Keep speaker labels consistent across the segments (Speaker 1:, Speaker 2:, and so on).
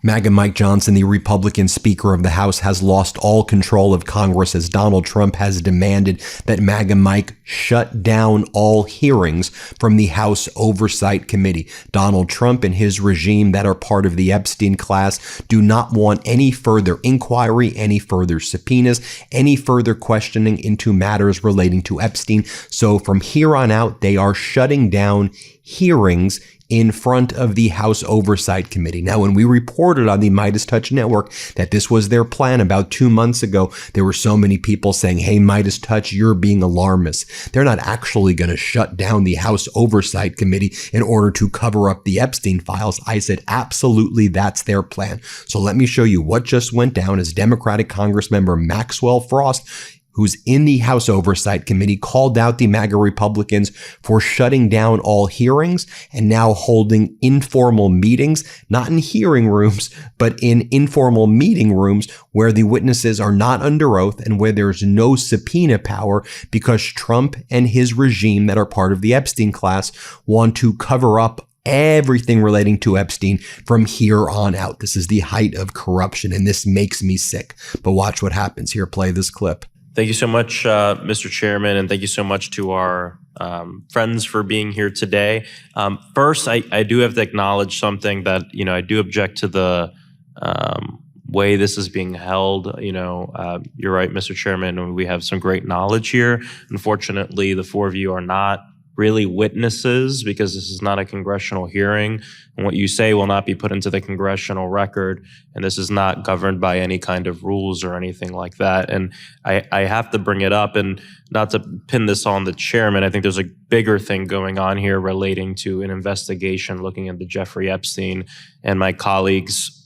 Speaker 1: MAGA Mike Johnson, the Republican Speaker of the House, has lost all control of Congress as Donald Trump has demanded that MAGA Mike shut down all hearings from the House Oversight Committee. Donald Trump and his regime that are part of the Epstein class do not want any further inquiry, any further subpoenas, any further questioning into matters relating to Epstein. So from here on out, they are shutting down hearings in front of the House Oversight Committee. Now, when we reported on the MeidasTouch network that this was their plan about 2 months ago, there were so many people saying, hey, MeidasTouch, you're being alarmist. They're not actually going to shut down the House Oversight Committee in order to cover up the Epstein files. I said, absolutely, that's their plan. So let me show you what just went down as Democratic Congressmember Maxwell Frost, who's in the House Oversight Committee, called out the MAGA Republicans for shutting down all hearings and now holding informal meetings, not in hearing rooms, but in informal meeting rooms where the witnesses are not under oath and where there's no subpoena power because Trump and his regime that are part of the Epstein class want to cover up everything relating to Epstein from here on out. This is the height of corruption, and this makes me sick. But watch what happens here. Play this clip.
Speaker 2: Thank you so much, Mr. Chairman, and thank you so much to our friends for being here today. First, I do have to acknowledge something that, I do object to the way this is being held. You're right, Mr. Chairman, we have some great knowledge here. Unfortunately, the four of you are not really witnesses because this is not a congressional hearing, and what you say will not be put into the congressional record, and this is not governed by any kind of rules or anything like that. And I have to bring it up, and not to pin this on the chairman, I think there's a bigger thing going on here relating to an investigation looking into Jeffrey Epstein and my colleagues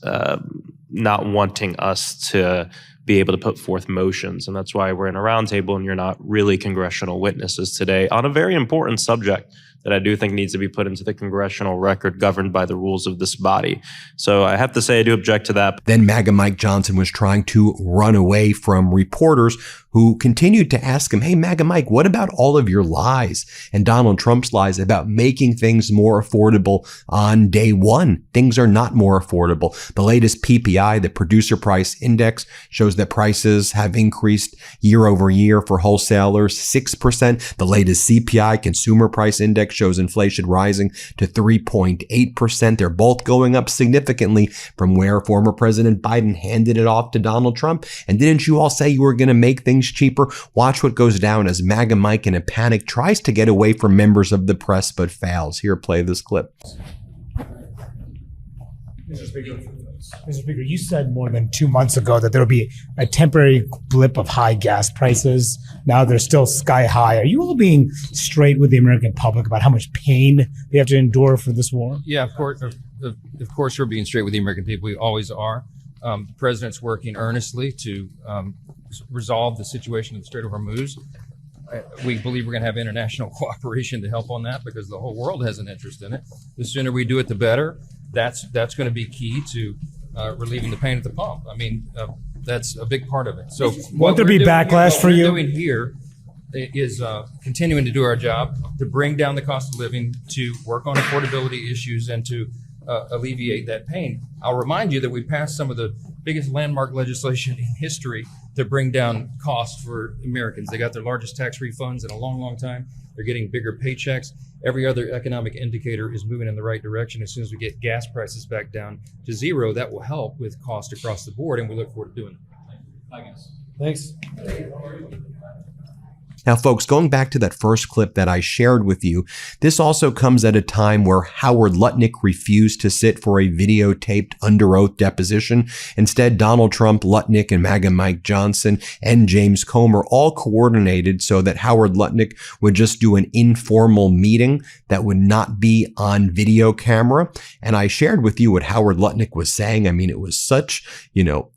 Speaker 2: not wanting us to be able to put forth motions. And that's why we're in a roundtable and you're not really congressional witnesses today on a very important subject that I do think needs to be put into the congressional record governed by the rules of this body. So I have to say I do object to that.
Speaker 1: Then MAGA Mike Johnson was trying to run away from reporters who continued to ask him, hey, MAGA Mike, what about all of your lies and Donald Trump's lies about making things more affordable on day one? Things are not more affordable. The latest PPI, the Producer Price Index, shows that prices have increased year over year for wholesalers 6%. The latest CPI, Consumer Price Index, shows inflation rising to 3.8%. They're both going up significantly from where former President Biden handed it off to Donald Trump. And didn't you all say you were going to make things cheaper? Watch what goes down as MAGA Mike in a panic tries to get away from members of the press but fails. Here, play this clip.
Speaker 3: Mr. Speaker, you said more than 2 months ago that there will be a temporary blip of high gas prices. Now they're still sky high. Are you all being straight with the American public about how much pain they have to endure for this war?
Speaker 4: Yeah, of course, we're being straight with the American people. We always are. The president's working earnestly to resolve the situation in the Strait of Hormuz. We believe we're going to have international cooperation to help on that because the whole world has an interest in it. The sooner we do it, the better. That's going to be key to relieving the pain at the pump. I mean, that's a big part of it. So
Speaker 3: won't there be backlash for you?
Speaker 4: What we're doing here is continuing to do our job to bring down the cost of living, to work on affordability issues, and to alleviate that pain. I'll remind you that we passed some of the biggest landmark legislation in history to bring down costs for Americans. They got their largest tax refunds in a long, long time. They're getting bigger paychecks. Every other economic indicator is moving in the right direction. As soon as we get gas prices back down to zero, that will help with cost across the board, and we look forward to doing that.
Speaker 3: Thanks.
Speaker 1: Now, folks, going back to that first clip that I shared with you, this also comes at a time where Howard Lutnick refused to sit for a videotaped under oath deposition. Instead, Donald Trump, Lutnick, and MAGA Mike Johnson and James Comer all coordinated so that Howard Lutnick would just do an informal meeting that would not be on video camera. And I shared with you what Howard Lutnick was saying. I mean, it was such,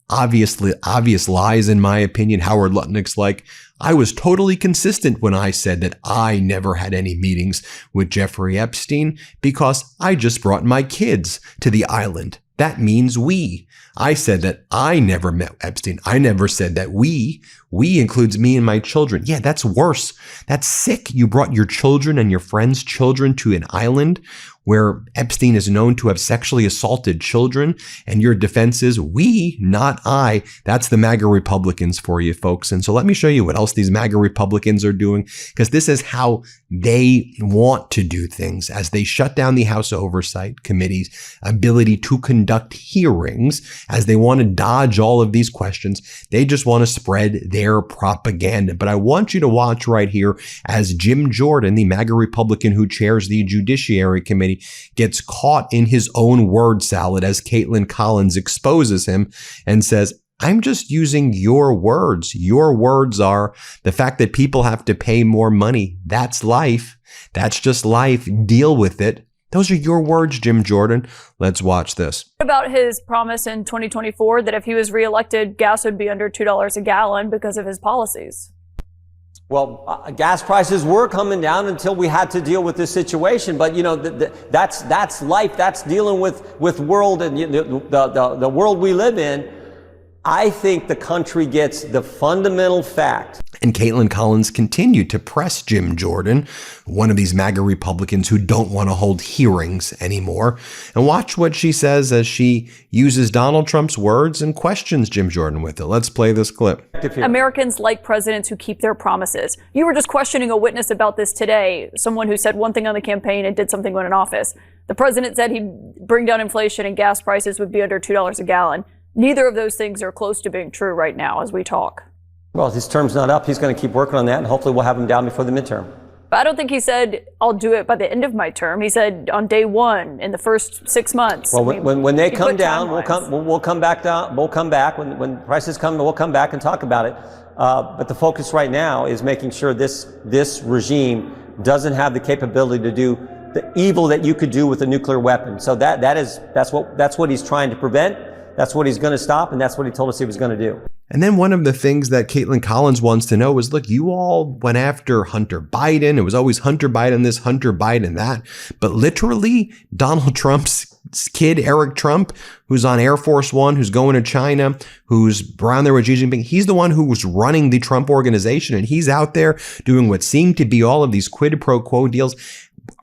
Speaker 1: obvious lies, in my opinion. Howard Lutnick's like, I was totally consistent when I said that I never had any meetings with Jeffrey Epstein because I just brought my kids to the island. That means we. I said that I never met Epstein. I never said that we includes me and my children. Yeah, that's worse. That's sick. You brought your children and your friends' children to an island where Epstein is known to have sexually assaulted children, and your defense is, we, not I. That's the MAGA Republicans for you, folks. And so let me show you what else these MAGA Republicans are doing, because this is how they want to do things as they shut down the House Oversight Committee's ability to conduct hearings, as they want to dodge all of these questions. They just want to spread their propaganda. But I want you to watch right here as Jim Jordan, the MAGA Republican who chairs the Judiciary Committee, gets caught in his own word salad as Caitlin Collins exposes him and says, I'm just using your words. Your words are the fact that people have to pay more money. That's life. That's just life. Deal with it. Those are your words, Jim Jordan. Let's watch this.
Speaker 5: What about his promise in 2024 that if he was reelected, gas would be under $2 a gallon because of his policies?
Speaker 6: Well, gas prices were coming down until we had to deal with this situation. But, you know, that's life. That's dealing with world and the world we live in. I think the country gets the fundamental fact.
Speaker 1: And Caitlin Collins continued to press Jim Jordan, one of these MAGA Republicans who don't want to hold hearings anymore. And watch what she says as she uses Donald Trump's words and questions Jim Jordan with it. Let's play this clip.
Speaker 5: Americans like presidents who keep their promises. You were just questioning a witness about this today, someone who said one thing on the campaign and did something when in office. The president said he'd bring down inflation and gas prices would be under $2 a gallon. Neither of those things are close to being true right now as we talk.
Speaker 6: Well, his term's not up. He's going to keep working on that, and hopefully we'll have him down before the midterm.
Speaker 5: But I don't think he said, I'll do it by the end of my term. He said on day one, in the first 6 months.
Speaker 6: Well, when they come down, we'll come back down. We'll come back. When prices come, we'll come back and talk about it. But the focus right now is making sure this regime doesn't have the capability to do the evil that you could do with a nuclear weapon. So that's what he's trying to prevent. That's what he's going to stop, and that's what he told us he was going to do.
Speaker 1: And then one of the things that Caitlin Collins wants to know is, look, you all went after Hunter Biden. It was always Hunter Biden this, Hunter Biden that. But literally, Donald Trump's kid, Eric Trump, who's on Air Force One, who's going to China, who's around there with Xi Jinping, he's the one who was running the Trump organization, and he's out there doing what seemed to be all of these quid pro quo deals.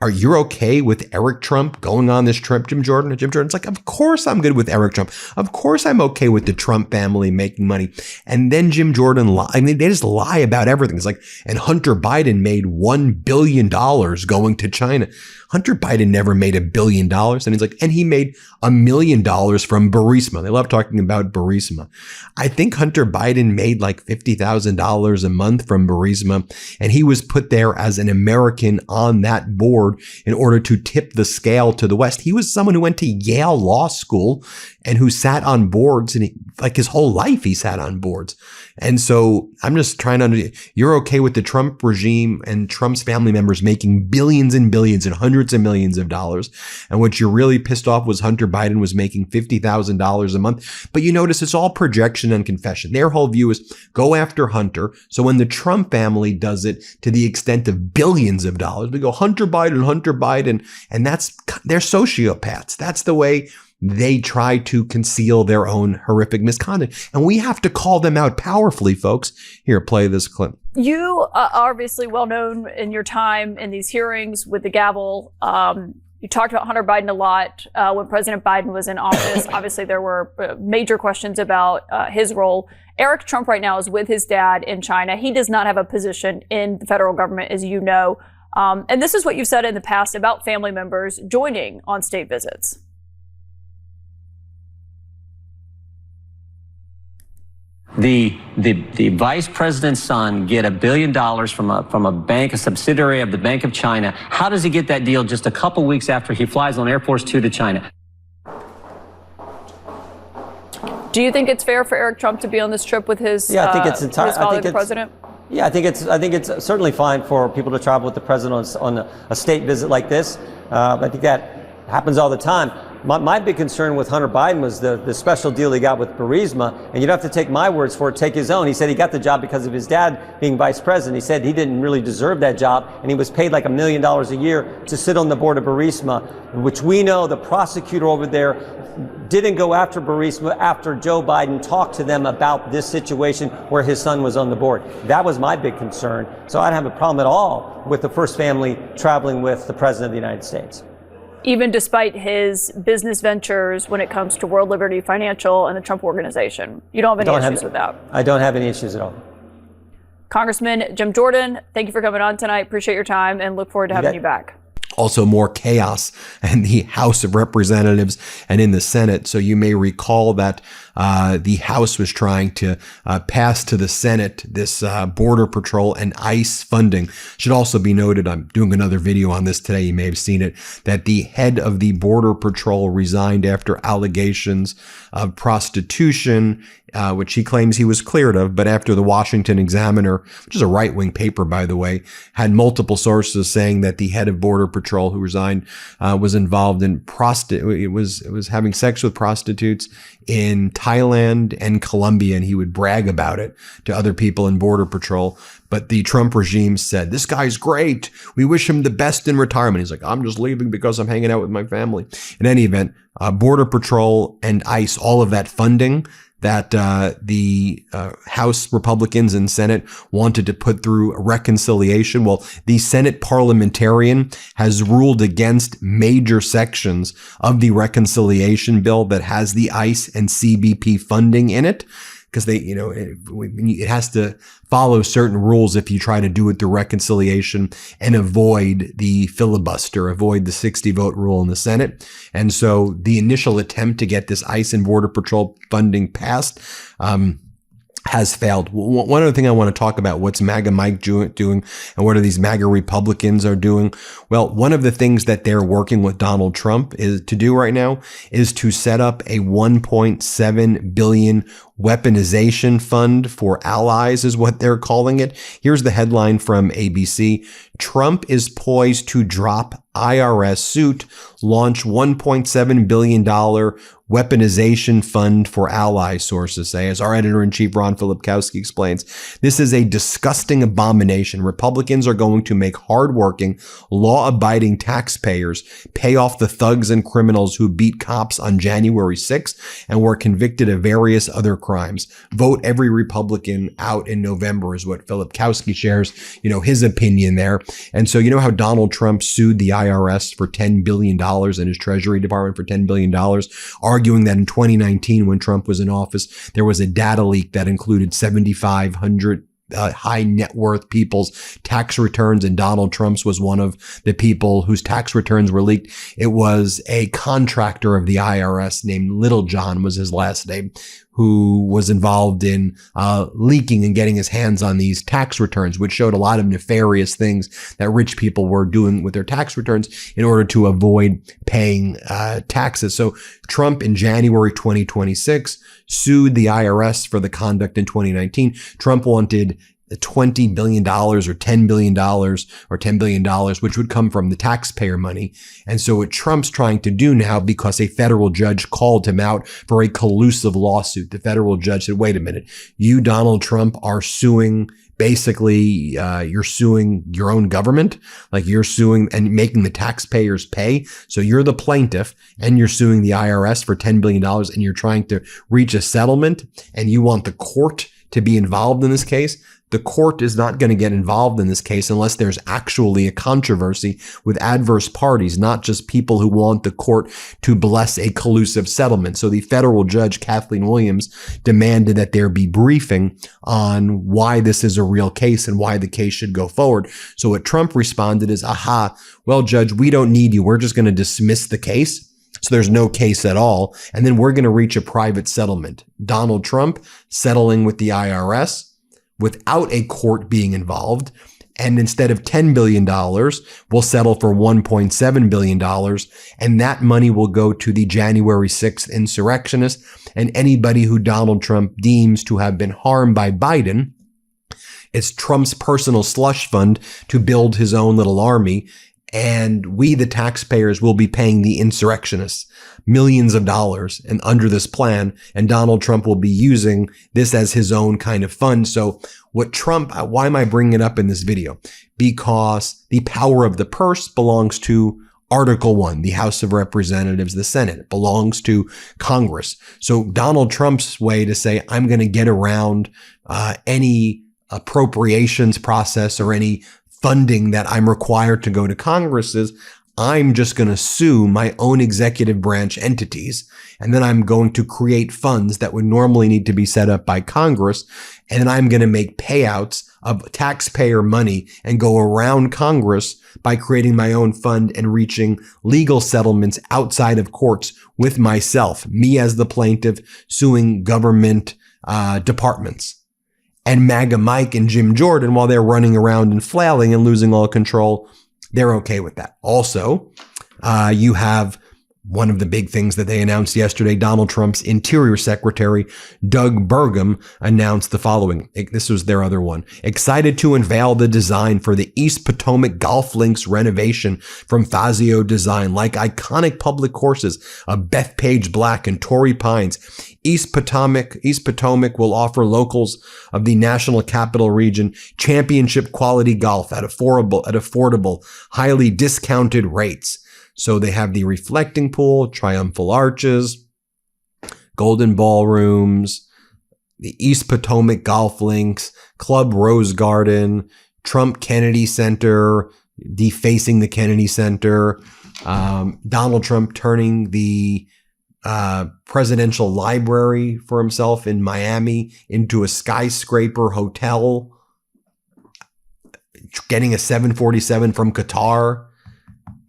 Speaker 1: Are you okay with Eric Trump going on this trip, Jim Jordan? And Jim Jordan's like, of course I'm good with Eric Trump. Of course I'm okay with the Trump family making money. And then Jim Jordan, I mean, they just lie about everything. It's like, and Hunter Biden made $1 billion going to China. Hunter Biden never made $1 billion. And he's like, and he made $1 million from Burisma. They love talking about Burisma. I think Hunter Biden made like $50,000 a month from Burisma. And he was put there as an American on that board in order to tip the scale to the West. He was someone who went to Yale Law School and who sat on boards, and like his whole life he sat on boards. And so I'm just trying to you're okay with the Trump regime and Trump's family members making billions and billions and hundreds of millions of dollars. And what you're really pissed off was Hunter Biden was making $50,000 a month. But you notice it's all projection and confession. Their whole view is go after Hunter. So when the Trump family does it to the extent of billions of dollars, we go Hunter Biden. And they're sociopaths. That's the way they try to conceal their own horrific misconduct. And we have to call them out powerfully, folks. Here, play this clip.
Speaker 5: You are obviously well known in your time in these hearings with the gavel. You talked about Hunter Biden a lot when President Biden was in office. Obviously, there were major questions about his role. Eric Trump right now is with his dad in China. He does not have a position in the federal government, as you know. And this is what you've said in the past about family members joining on state visits.
Speaker 7: The vice president's son get $1 billion from a bank, a subsidiary of the Bank of China. How does he get that deal just a couple weeks after he flies on Air Force Two to China?
Speaker 5: Do you think it's fair for Eric Trump to be on this trip with his
Speaker 6: I think it's
Speaker 5: his father, the president?
Speaker 6: Yeah, I think it's certainly fine for people to travel with the president on a state visit like this. I think that happens all the time. My big concern with Hunter Biden was the special deal he got with Burisma, and you don't have to take my words for it, take his own. He said he got the job because of his dad being vice president. He said he didn't really deserve that job, and he was paid like $1 million a year to sit on the board of Burisma, which we know the prosecutor over there didn't go after Burisma after Joe Biden talked to them about this situation where his son was on the board. That was my big concern. So I don't have a problem at all with the first family traveling with the president of the United States.
Speaker 5: even despite his business ventures when it comes to World Liberty Financial and the Trump Organization. You don't have any issues with that?
Speaker 6: I don't have any issues at all.
Speaker 5: Congressman Jim Jordan, thank you for coming on tonight. Appreciate your time and look forward to having you back.
Speaker 1: Also more chaos in the House of Representatives and in the Senate. So you may recall that the House was trying to pass to the Senate this Border Patrol and ICE funding. Should also be noted, I'm doing another video on this today, you may have seen it, that the head of the Border Patrol resigned after allegations of prostitution, which he claims he was cleared of, but after the Washington Examiner, which is a right-wing paper, by the way, had multiple sources saying that the head of Border Patrol who resigned was involved in was having sex with prostitutes in Thailand and Colombia, and he would brag about it to other people in Border Patrol. But the Trump regime said, this guy's great. We wish him the best in retirement. He's like, I'm just leaving because I'm hanging out with my family. In any event, Border Patrol and ICE, all of that funding that the House Republicans and Senate wanted to put through a reconciliation. Well, the Senate parliamentarian has ruled against major sections of the reconciliation bill that has the ICE and CBP funding in it, because they, it has to follow certain rules if you try to do it through reconciliation and avoid the filibuster, avoid the 60-vote rule in the Senate. And so the initial attempt to get this ICE and Border Patrol funding passed has failed. One other thing I want to talk about, what's MAGA Mike doing and what are these MAGA Republicans are doing? Well, one of the things that they're working with Donald Trump to do right now is to set up a $1.7 billion weaponization fund for allies, is what they're calling it. Here's the headline from ABC. Trump is poised to drop IRS suit, launch $1.7 billion weaponization fund for allies, sources say. As our editor-in-chief, Ron Filipkowski, explains, this is a disgusting abomination. Republicans are going to make hardworking, law-abiding taxpayers pay off the thugs and criminals who beat cops on January 6th and were convicted of various other crimes. Vote every Republican out in November is what Filipkowski shares, his opinion there. And so, how Donald Trump sued the IRS for $10 billion and his Treasury Department for $10 billion, arguing that in 2019, when Trump was in office, there was a data leak that included 7,500 high net worth people's tax returns, and Donald Trump's was one of the people whose tax returns were leaked. It was a contractor of the IRS named Little John was his last name, who was involved in leaking and getting his hands on these tax returns, which showed a lot of nefarious things that rich people were doing with their tax returns in order to avoid paying taxes. So Trump in January 2026 sued the IRS for the conduct in 2019. Trump wanted $20 billion or $10 billion or $10 billion, which would come from the taxpayer money. And so what Trump's trying to do now, because a federal judge called him out for a collusive lawsuit, the federal judge said, wait a minute, you, Donald Trump, are suing, basically, you're suing your own government, like you're suing and making the taxpayers pay. So you're the plaintiff and you're suing the IRS for $10 billion and you're trying to reach a settlement and you want the court to be involved in this case. The court is not going to get involved in this case unless there's actually a controversy with adverse parties, not just people who want the court to bless a collusive settlement. So the federal judge, Kathleen Williams, demanded that there be briefing on why this is a real case and why the case should go forward. So what Trump responded is, aha, well, Judge, we don't need you. We're just going to dismiss the case. So there's no case at all. And then we're going to reach a private settlement. Donald Trump settling with the IRS without a court being involved. And instead of $10 billion, we'll settle for $1.7 billion. And that money will go to the January 6th insurrectionists and anybody who Donald Trump deems to have been harmed by Biden. It's Trump's personal slush fund to build his own little army. And we, the taxpayers, will be paying the insurrectionists millions of dollars and under this plan. And Donald Trump will be using this as his own kind of fund. So what Trump, why am I bringing it up in this video? Because the power of the purse belongs to Article 1, the House of Representatives, the Senate. It belongs to Congress. So Donald Trump's way to say, I'm going to get around any appropriations process or any funding that I'm required to go to Congress is, I'm just going to sue my own executive branch entities, and then I'm going to create funds that would normally need to be set up by Congress, and then I'm going to make payouts of taxpayer money and go around Congress by creating my own fund and reaching legal settlements outside of courts with myself, me as the plaintiff suing government departments. And MAGA Mike and Jim Jordan, while they're running around and flailing and losing all control, they're okay with that. Also, you have one of the big things that they announced yesterday. Donald Trump's Interior Secretary, Doug Burgum, announced the following. This was their other one. Excited to unveil the design for the East Potomac Golf Links renovation from Fazio Design. Like iconic public courses of Bethpage Black and Torrey Pines, East Potomac will offer locals of the National Capital Region championship quality golf at affordable, highly discounted rates. So they have the reflecting pool, triumphal arches, golden ballrooms, the East Potomac Golf Links, Club Rose Garden, Trump Kennedy Center, defacing the Kennedy Center, Donald Trump turning the presidential library for himself in Miami into a skyscraper hotel, getting a 747 from Qatar.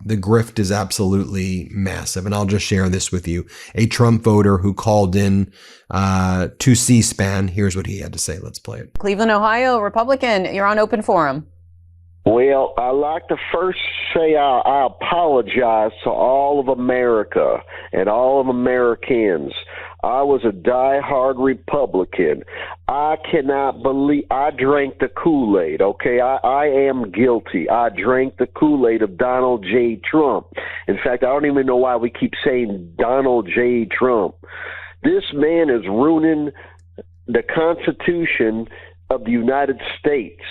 Speaker 1: The grift is absolutely massive. And I'll just share this with you. A Trump voter who called in to C-SPAN. Here's what he had to say. Let's play it.
Speaker 8: Cleveland, Ohio, Republican. You're on Open Forum.
Speaker 9: Well, I'd like to first say I apologize to all of America and all of Americans. I was a diehard Republican. I cannot believe I drank the Kool-Aid, okay? I am guilty. I drank the Kool-Aid of Donald J. Trump. In fact, I don't even know why we keep saying Donald J. Trump. This man is ruining the Constitution of the United States.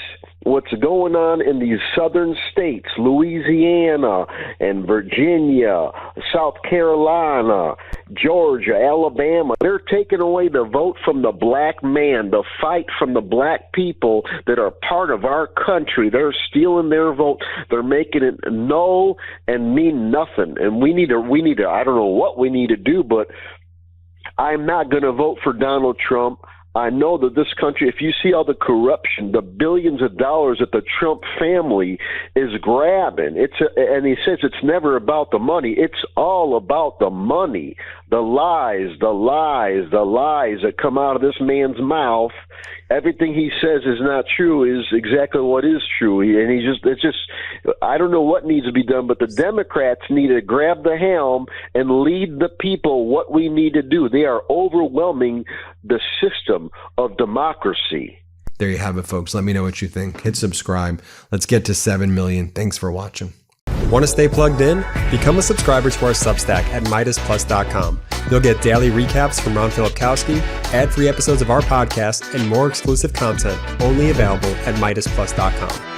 Speaker 9: What's going on in these southern states, Louisiana and Virginia, South Carolina, Georgia, Alabama, they're taking away the vote from the black man, the fight from the black people that are part of our country. They're stealing their vote. They're making it null and mean nothing. And we need to, I don't know what we need to do, but I'm not going to vote for Donald Trump. I know that this country, if you see all the corruption, the billions of dollars that the Trump family is grabbing, and he says it's never about the money. It's all about the money, the lies that come out of this man's mouth. Everything he says is not true is exactly what is true. I don't know what needs to be done, but the Democrats need to grab the helm and lead the people what we need to do. They are overwhelming the system of democracy.
Speaker 1: There you have it, folks. Let me know what you think. Hit subscribe. Let's get to 7 million. Thanks for watching.
Speaker 10: Want to stay plugged in? Become a subscriber to our Substack at MeidasPlus.com. You'll get daily recaps from Ron Filipkowski, ad-free episodes of our podcast, and more exclusive content only available at MeidasPlus.com.